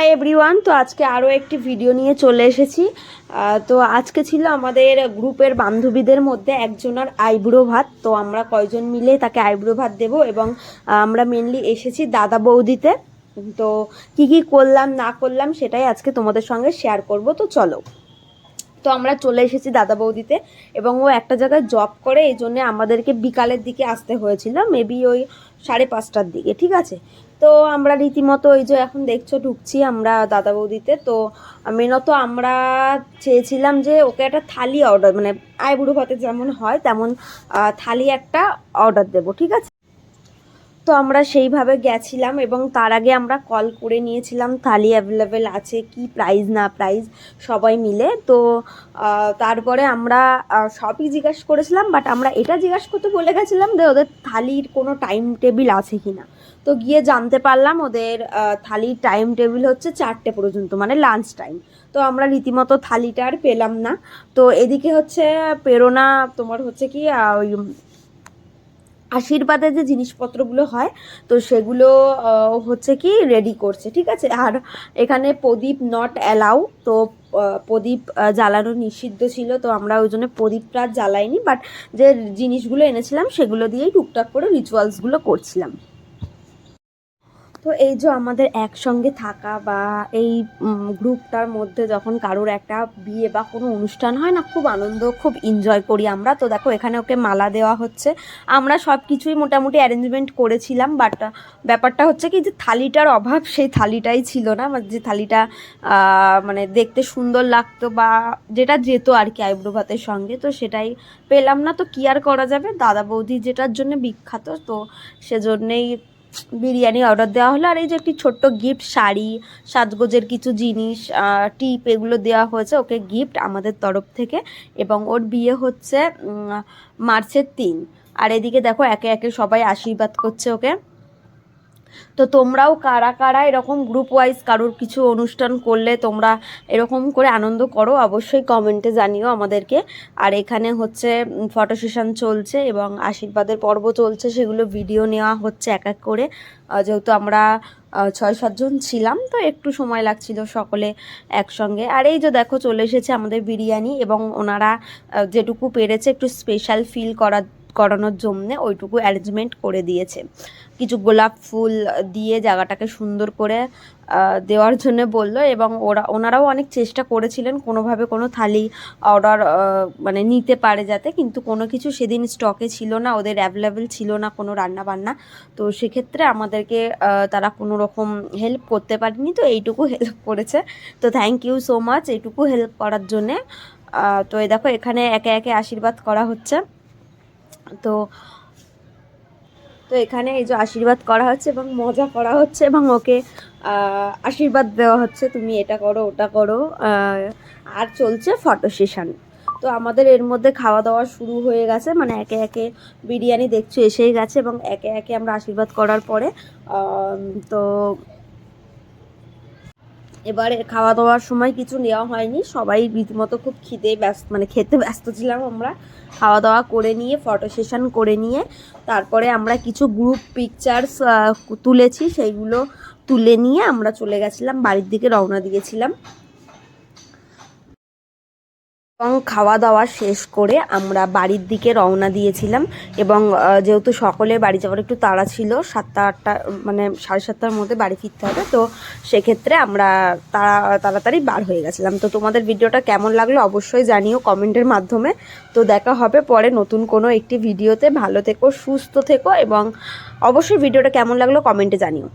Hi everyone. তো আজকে আরও একটি ভিডিও নিয়ে চলে এসেছি। তো আজকে ছিল আমাদের গ্রুপের বান্ধবীদের মধ্যে একজনের আইব্রো ভাত। তো আমরা কয়জন মিলে তাকে আইব্রো ভাত দেবো এবং আমরা মেনলি এসেছি দাদা বৌদিতে। তো কি কি করলাম না করলাম সেটাই আজকে তোমাদের সঙ্গে শেয়ার করব। তো চলো। তো আমরা চলে এসেছি দাদা বৌদিতে এবং ও একটা জায়গায় জব করে, এই জন্যে আমাদেরকে বিকালের দিকে আসতে হয়েছিল, মেবি ওই 5:30টার দিকে, ঠিক আছে। তো আমরা রীতিমতো ওই যে এখন দেখছো ঢুকছি আমরা দাদা বৌদিতে। তো মেনত আমরা চেয়েছিলাম যে ওকে একটা থালি অর্ডার, মানে আইবুড়ো ভাতে যেমন হয় তেমন থালি একটা অর্ডার দেবো, ঠিক আছে। তো আমরা সেইভাবে গেছিলাম এবং তার আগে আমরা কল করে নিয়েছিলাম থালি অ্যাভেলেবেল আছে কি, প্রাইস না প্রাইস সবাই মিলে। তো তারপরে আমরা সবই জিজ্ঞাসা করেছিলাম, বাট আমরা এটা জিজ্ঞাসা করতে বলে গেছিলাম যে ওদের থালির কোনো টাইম টেবিল আছে কি না। তো গিয়ে জানতে পারলাম ওদের থালির টাইম টেবিল হচ্ছে 4টে পর্যন্ত, মানে লাঞ্চ টাইম। তো আমরা রীতিমতো থালিটা আর পেলাম না। তো এদিকে হচ্ছে প্রেরণা তোমার হচ্ছে কি ওই আশীর্বাদের যে জিনিসপত্রগুলো হয় তো সেগুলো হচ্ছে কি রেডি করছে, ঠিক আছে। আর এখানে প্রদীপ নট অ্যালাউ, তো প্রদীপ জ্বালানো নিষিদ্ধ ছিল। তো আমরা ওই জন্য প্রদীপটা জ্বালাইনি, বাট যে জিনিসগুলো এনেছিলাম সেগুলো দিয়েই টুকটাক করে রিচুয়ালসগুলো করছিলাম। তো এই যে আমাদের একসঙ্গে থাকা বা এই গ্রুপটার মধ্যে যখন কারোর একটা বিয়ে বা কোনো অনুষ্ঠান হয় না, খুব আনন্দ, খুব এনজয় করি আমরা। তো দেখো এখানে ওকে মালা দেওয়া হচ্ছে। আমরা সব কিছুই মোটামুটি অ্যারেঞ্জমেন্ট করেছিলাম, বাট ব্যাপারটা হচ্ছে কি যে থালিটার অভাব, সেই থালিটাই ছিল না, মানে যে থালিটা মানে দেখতে সুন্দর লাগতো বা যেটা যেত আর কি আইব্রো ভাতের সঙ্গে, তো সেটাই পেলাম না। তো কি আর করা যাবে, দাদা বৌদি যেটার জন্য বিখ্যাত, তো সেজন্যেই বিরিয়ানি অর্ডার দেওয়া হলো। আর এই যে একটি ছোট্ট গিফট, শাড়ি, সাজগোজের কিছু জিনিস, টিপ, এগুলো দেওয়া হয়েছে ওকে গিফট আমাদের তরফ থেকে। এবং ওর বিয়ে হচ্ছে মার্চের 3। আর এদিকে দেখো একে একে সবাই আশীর্বাদ করছে ওকে। তো তোমরাও কারা কারা এরকম গ্রুপ ওয়াইজ কারোর কিছু অনুষ্ঠান করলে তোমরা এরকম করে আনন্দ করো, অবশ্যই কমেন্টে জানিও আমাদেরকে। আর এখানে হচ্ছে ফটো সেশন চলছে এবং আশীর্বাদের পর্ব চলছে, সেগুলো ভিডিও নেওয়া হচ্ছে এক এক করে। যেহেতু আমরা 6-7 জন ছিলাম, তো একটু সময় লাগছিল সকলে একসঙ্গে। আর এই যে দেখো চলে এসেছে আমাদের বিরিয়ানি এবং ওনারা যেটুকু পেরেছে একটু স্পেশাল ফিল করানোর জন্যে ওইটুকু অ্যারেঞ্জমেন্ট করে দিয়েছে। কিছু গোলাপ ফুল দিয়ে জায়গাটাকে সুন্দর করে দেওয়ার জন্য বললো। এবং ওনারাও অনেক চেষ্টা করেছিলেন কোনোভাবে কোনো থালি অর্ডার মানে নিতে পারে যাতে, কিন্তু কোনো কিছু সেদিন স্টকে ছিল না, ওদের অ্যাভেলেবেল ছিল না কোনো রান্না বান্না। তো সেক্ষেত্রে আমাদেরকে তারা কোনো রকম হেল্প করতে পারেনি, তো এইটুকু হেল্প করেছে। তো থ্যাংক ইউ সো মাচ এইটুকু হেল্প করার জন্যে। তো এই দেখো এখানে একে একে আশীর্বাদ করা হচ্ছে। তো তো এখানে এই যে আশীর্বাদ করা হচ্ছে এবং মজা করা হচ্ছে এবং ওকে আশীর্বাদ দেওয়া হচ্ছে, তুমি এটা করো ওটা করো। আর চলছে ফটো সেশন। তো আমাদের এর মধ্যে খাওয়া দাওয়া শুরু হয়ে গেছে, মানে একে একে বিরিয়ানি দেখছো এসেই গেছে এবং একে একে আমরা আশীর্বাদ করার পরে তো এবারে খাওয়া দাওয়ার সময় কিছু নেওয়া হয়নি, সবাই রীতিমতো খুব মানে খেতে ব্যস্ত ছিলাম আমরা। খাওয়া দাওয়া করে নিয়ে ফটো সেশন করে নিয়ে তারপরে আমরা কিছু গ্রুপ পিকচার্স তুলেছি, সেইগুলো তুলে নিয়ে আমরা চলে গেছিলাম বাড়ির দিকে, রওনা দিয়েছিলাম। এবং খাওয়া দাওয়া শেষ করে আমরা বাড়ির দিকে রওনা দিয়েছিলাম। এবং যেহেতু সকলে বাড়ি যাওয়ার একটু তাড়া ছিল, 7টা-8টা মানে 7:30টার মধ্যে বাড়ি ফিরতে হবে, তো সেক্ষেত্রে আমরা তাড়াতাড়ি বার হয়ে গেছিলাম। তো তোমাদের ভিডিওটা কেমন লাগলো অবশ্যই জানিও কমেন্টের মাধ্যমে। তো দেখা হবে পরে নতুন কোনো একটি ভিডিওতে। ভালো থেকো, সুস্থ থেকো এবং অবশ্যই ভিডিওটা কেমন লাগলো কমেন্টে জানিও।